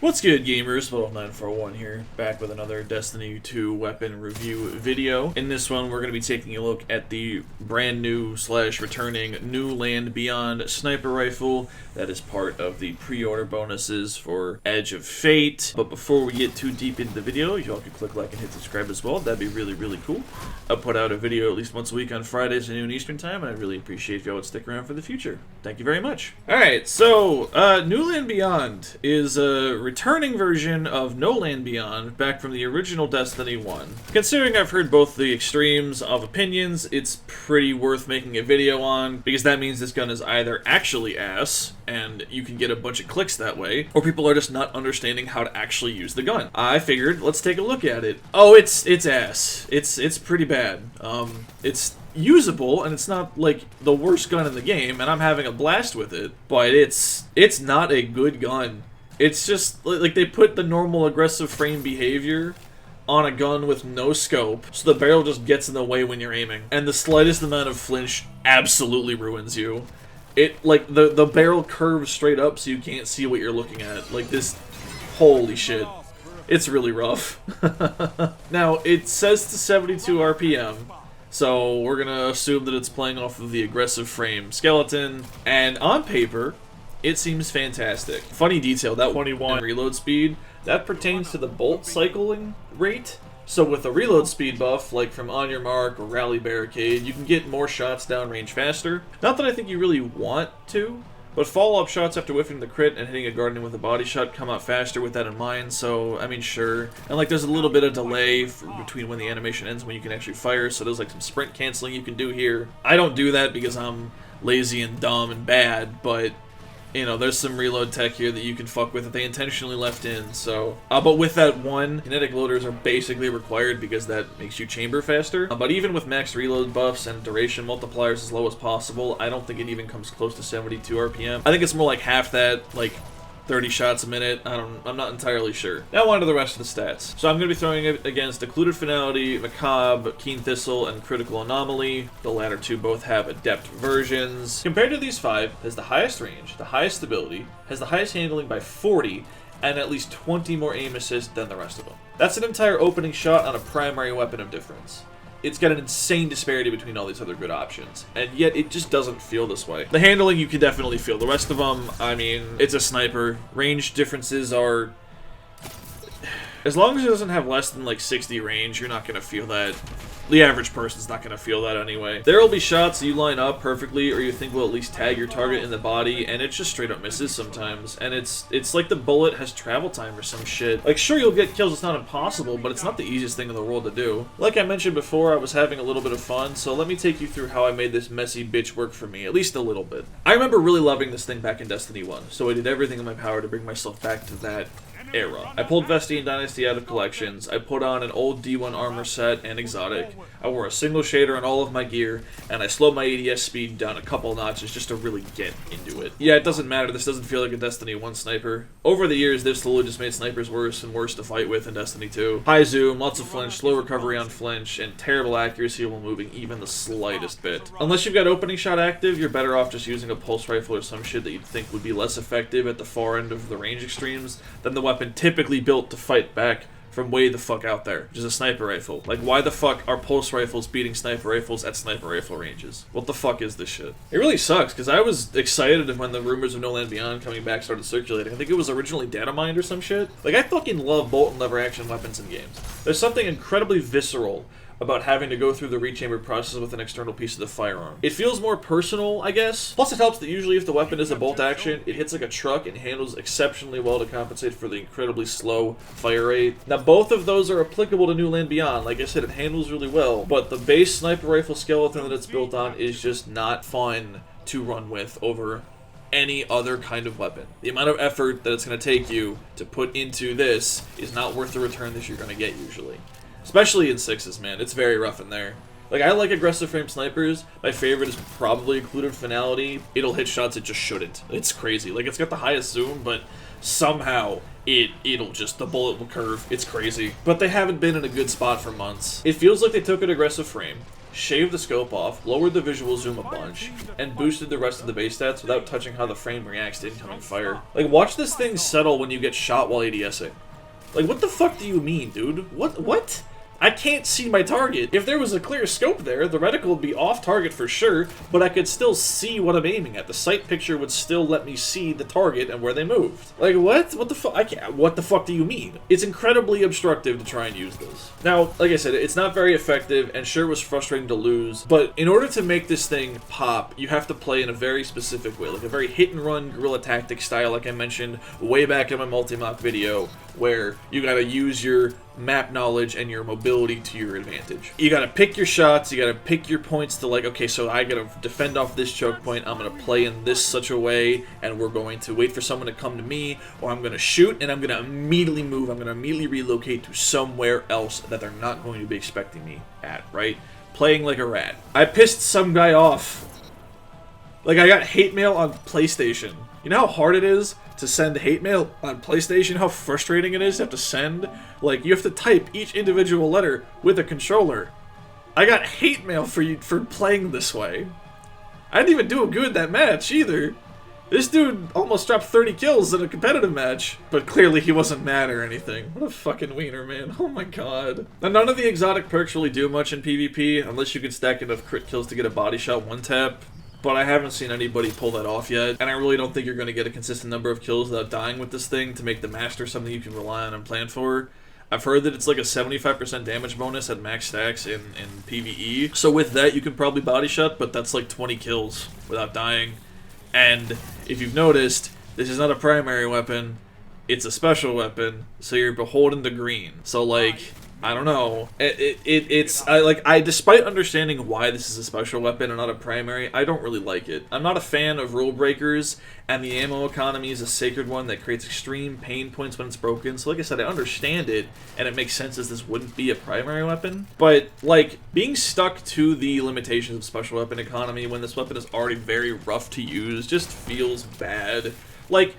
What's good, gamers? Little941 here, back with another Destiny 2 weapon review video. In this one, we're going to be taking a look at the brand new / returning New Land Beyond sniper rifle that is part of the pre-order bonuses for Edge of Fate. But before we get too deep into the video, y'all can click like and hit subscribe as well. That'd be really cool. I put out a video at least once a week on Fridays at noon Eastern Time, and I really appreciate if y'all would stick around for the future. Thank you very much. Alright, so New Land Beyond is a returning version of No Land Beyond back from the original Destiny 1. Considering I've heard both the extremes of opinions, it's pretty worth making a video on, because that means this gun is either actually ass, and you can get a bunch of clicks that way, or people are just not understanding how to actually use the gun. I figured, let's take a look at it. Oh, it's ass. It's pretty bad. It's usable, and it's not like the worst gun in the game, and I'm having a blast with it, but it's not a good gun. It's just like they put the normal aggressive frame behavior on a gun with no scope, so the barrel just gets in the way when you're aiming, and the slightest amount of flinch absolutely ruins you. It, like, the barrel curves straight up so you can't see what you're looking at. Like, this, holy shit. It's really rough. Now, it says to 72 RPM, so we're gonna assume that it's playing off of the aggressive frame skeleton, and on paper, it seems fantastic. Funny detail, that 21 reload speed, that pertains to the bolt cycling rate. So with a reload speed buff, like from On Your Mark or Rally Barricade, you can get more shots downrange faster. Not that I think you really want to, but follow-up shots after whiffing the crit and hitting a Guardian with a body shot come out faster with that in mind, so, I mean, sure. And, like, there's a little bit of delay between when the animation ends and when you can actually fire, so there's, like, some sprint canceling you can do here. I don't do that because I'm lazy and dumb and bad, but you know, there's some reload tech here that you can fuck with that they intentionally left in, so. But with that one, kinetic loaders are basically required because that makes you chamber faster. But even with max reload buffs and duration multipliers as low as possible, I don't think it even comes close to 72 RPM. I think it's more like half that, like 30 shots a minute. I'm not entirely sure. Now on to the rest of the stats. So I'm going to be throwing it against Occluded Finality, Macabre, Keen Thistle, and Critical Anomaly. The latter two both have adept versions. Compared to these five, has the highest range, the highest stability, has the highest handling by 40, and at least 20 more aim assist than the rest of them. That's an entire opening shot on a primary weapon of difference. It's got an insane disparity between all these other good options, and yet it just doesn't feel this way. The handling you can definitely feel. The rest of them, I mean, it's a sniper. Range differences are, as long as it doesn't have less than like 60 range, you're not going to feel that. The average person's not going to feel that anyway. There will be shots you line up perfectly, or you think will at least tag your target in the body, and it just straight up misses sometimes. And it's like the bullet has travel time or some shit. Like, sure, you'll get kills, it's not impossible, but it's not the easiest thing in the world to do. Like I mentioned before, I was having a little bit of fun, so let me take you through how I made this messy bitch work for me, at least a little bit. I remember really loving this thing back in Destiny 1, so I did everything in my power to bring myself back to that era. I pulled Vestian Dynasty out of collections, I put on an old D1 armor set and exotic, I wore a single shader on all of my gear, and I slowed my ADS speed down a couple notches just to really get into it. Yeah, it doesn't matter, this doesn't feel like a Destiny 1 sniper. Over the years, they've slowly just made snipers worse and worse to fight with in Destiny 2. High zoom, lots of flinch, slow recovery on flinch, and terrible accuracy while moving even the slightest bit. Unless you've got opening shot active, you're better off just using a pulse rifle or some shit that you'd think would be less effective at the far end of the range extremes than the weapon typically built to fight back from way the fuck out there, which is a sniper rifle. Like, why the fuck are pulse rifles beating sniper rifles at sniper rifle ranges? What the fuck is this shit? It really sucks, because I was excited when the rumors of No Land Beyond coming back started circulating. I think it was originally Datamined or some shit. Like, I fucking love bolt and lever action weapons in games. There's something incredibly visceral about having to go through the rechamber process with an external piece of the firearm. It feels more personal, I guess. Plus it helps that usually if the weapon is a bolt action, it hits like a truck and handles exceptionally well to compensate for the incredibly slow fire rate. Now both of those are applicable to New Land Beyond. Like I said, it handles really well, but the base sniper rifle skeleton that it's built on is just not fun to run with over any other kind of weapon. The amount of effort that it's going to take you to put into this is not worth the return that you're going to get usually. Especially in 6s, man. It's very rough in there. Like, I like aggressive frame snipers. My favorite is probably Occluded Finality. It'll hit shots it just shouldn't. It's crazy. Like, it's got the highest zoom, but somehow it'll just, the bullet will curve. It's crazy. But they haven't been in a good spot for months. It feels like they took an aggressive frame, shaved the scope off, lowered the visual zoom a bunch, and boosted the rest of the base stats without touching how the frame reacts to incoming fire. Like, watch this thing settle when you get shot while ADSing. Like, what the fuck do you mean, dude? What? I can't see my target. If there was a clear scope there, the reticle would be off target for sure, but I could still see what I'm aiming at. The sight picture would still let me see the target and where they moved. Like, what? What the fuck? I can't. What the fuck do you mean? It's incredibly obstructive to try and use this. Now, like I said, it's not very effective, and sure, it was frustrating to lose, but in order to make this thing pop, you have to play in a very specific way, like a very hit-and-run guerrilla tactic style, like I mentioned way back in my multi-mock video, where you gotta use your map knowledge and your mobility to your advantage. You gotta pick your shots, you gotta pick your points to, like, okay, so I gotta defend off this choke point, I'm gonna play in this such a way, and we're going to wait for someone to come to me, or I'm gonna shoot, and I'm gonna immediately move, I'm gonna immediately relocate to somewhere else that they're not going to be expecting me at, right? Playing like a rat. I pissed some guy off. Like, I got hate mail on PlayStation. You know how hard it is to send hate mail on PlayStation? How frustrating it is to have to send? Like, you have to type each individual letter with a controller. I got hate mail for you for playing this way. I didn't even do good that match, either. This dude almost dropped 30 kills in a competitive match, but clearly he wasn't mad or anything. What a fucking wiener, man. Oh my god. Now, none of the exotic perks really do much in PvP, unless you can stack enough crit kills to get a body shot one tap. But I haven't seen anybody pull that off yet, and I really don't think you're going to get a consistent number of kills without dying with this thing to make the Master something you can rely on and plan for. I've heard that it's like a 75% damage bonus at max stacks in PvE, so with that you can probably body shot, but that's like 20 kills without dying. And if you've noticed, this is not a primary weapon, it's a special weapon, so you're beholden to green. So, like, I don't know. Despite understanding why this is a special weapon and not a primary, I don't really like it. I'm not a fan of rule breakers, and the ammo economy is a sacred one that creates extreme pain points when it's broken. So like I said, I understand it, and it makes sense as this wouldn't be a primary weapon. But, like, being stuck to the limitations of special weapon economy when this weapon is already very rough to use just feels bad. Like,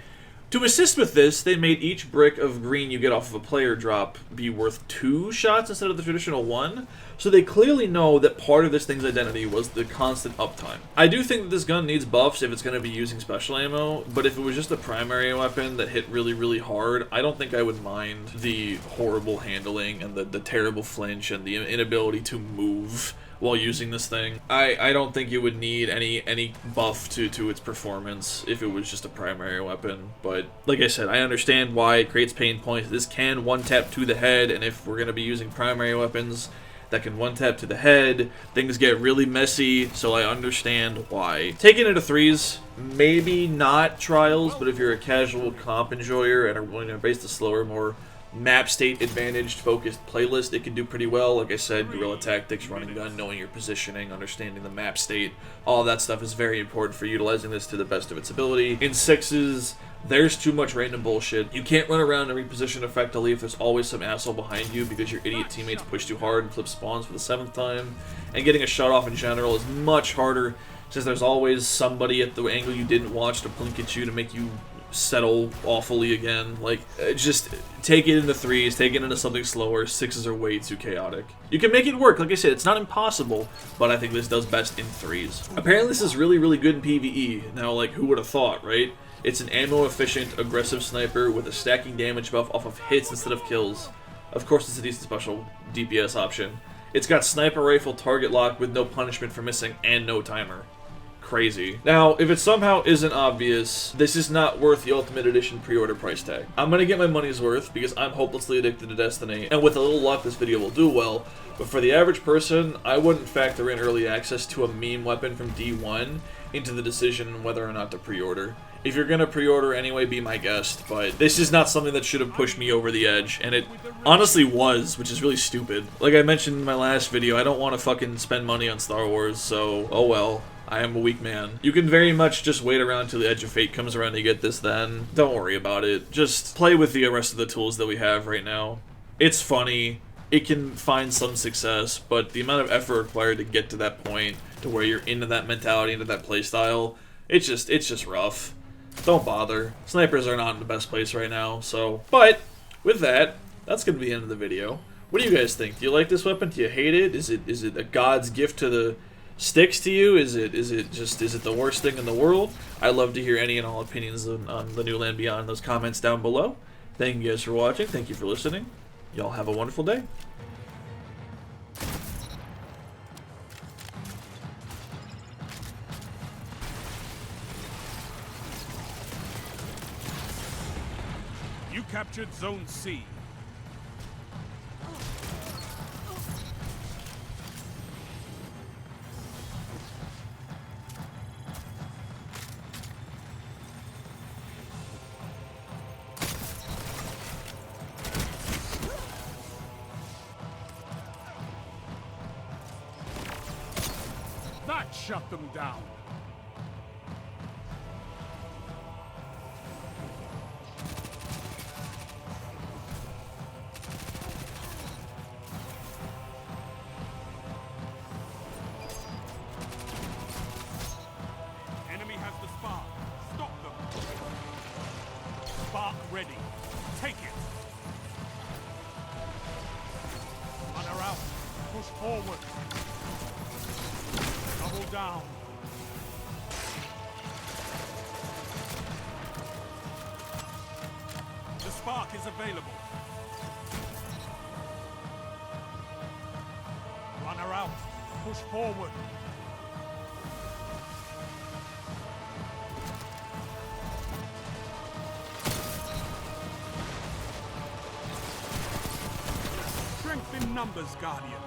to assist with this, they made each brick of green you get off of a player drop be worth 2 shots instead of the traditional 1, so they clearly know that part of this thing's identity was the constant uptime. I do think that this gun needs buffs if it's going to be using special ammo, but if it was just a primary weapon that hit really, really hard, I don't think I would mind the horrible handling and the terrible flinch and the inability to move while using this thing. I don't think it would need any buff to its performance if it was just a primary weapon, but like I said, I understand why it creates pain points. This can one-tap to the head, and if we're going to be using primary weapons that can one-tap to the head, things get really messy, so I understand why. Taking it to 3s, maybe not Trials, but if you're a casual comp enjoyer and are willing to embrace the slower, more map state advantaged focused playlist, it can do pretty well. Like I said, guerrilla tactics, running gun, knowing your positioning, understanding the map state, all that stuff is very important for utilizing this to the best of its ability. In 6s, there's too much random bullshit. You can't run around and reposition effectively if there's always some asshole behind you because your idiot teammates push too hard and flip spawns for the 7th time. And getting a shot off in general is much harder since there's always somebody at the angle you didn't watch to blink at you to make you settle awfully again. Like, just take it into 3s, take it into something slower. 6s are way too chaotic. You can make it work, like I said, it's not impossible, but I think this does best in 3s. Apparently this is really, really good in PvE. Now, like, who would have thought, right? It's an ammo-efficient, aggressive sniper with a stacking damage buff off of hits instead of kills. Of course, it's a decent special DPS option. It's got sniper rifle target lock with no punishment for missing and no timer. Crazy. Now, if it somehow isn't obvious, this is not worth the Ultimate Edition pre-order price tag. I'm gonna get my money's worth because I'm hopelessly addicted to Destiny, and with a little luck this video will do well, but for the average person, I wouldn't factor in early access to a meme weapon from D1 into the decision whether or not to pre-order. If you're gonna pre-order anyway, be my guest, but this is not something that should have pushed me over the edge, and it honestly was, which is really stupid. Like I mentioned in my last video, I don't want to fucking spend money on Star Wars, so oh well. I am a weak man. You can very much just wait around till the Edge of Fate comes around to get this then. Don't worry about it. Just play with the rest of the tools that we have right now. It's funny. It can find some success, but the amount of effort required to get to that point, to where you're into that mentality, into that playstyle, it's just rough. Don't bother. Snipers are not in the best place right now, so... But, with that, that's going to be the end of the video. What do you guys think? Do you like this weapon? Do you hate it? Is it a god's gift to the sticks to you? Is it the worst thing in the world? I'd love to hear any and all opinions on the new Land Beyond in those comments down below. Thank you guys for watching. Thank you for listening. Y'all have a wonderful day. You captured Zone C. That shut them down. Enemy has the spark. Stop them. Spark ready. Take it. Run her out. Push forward. Double down. The spark is available. Run her out. Push forward. Strength in numbers, Guardian.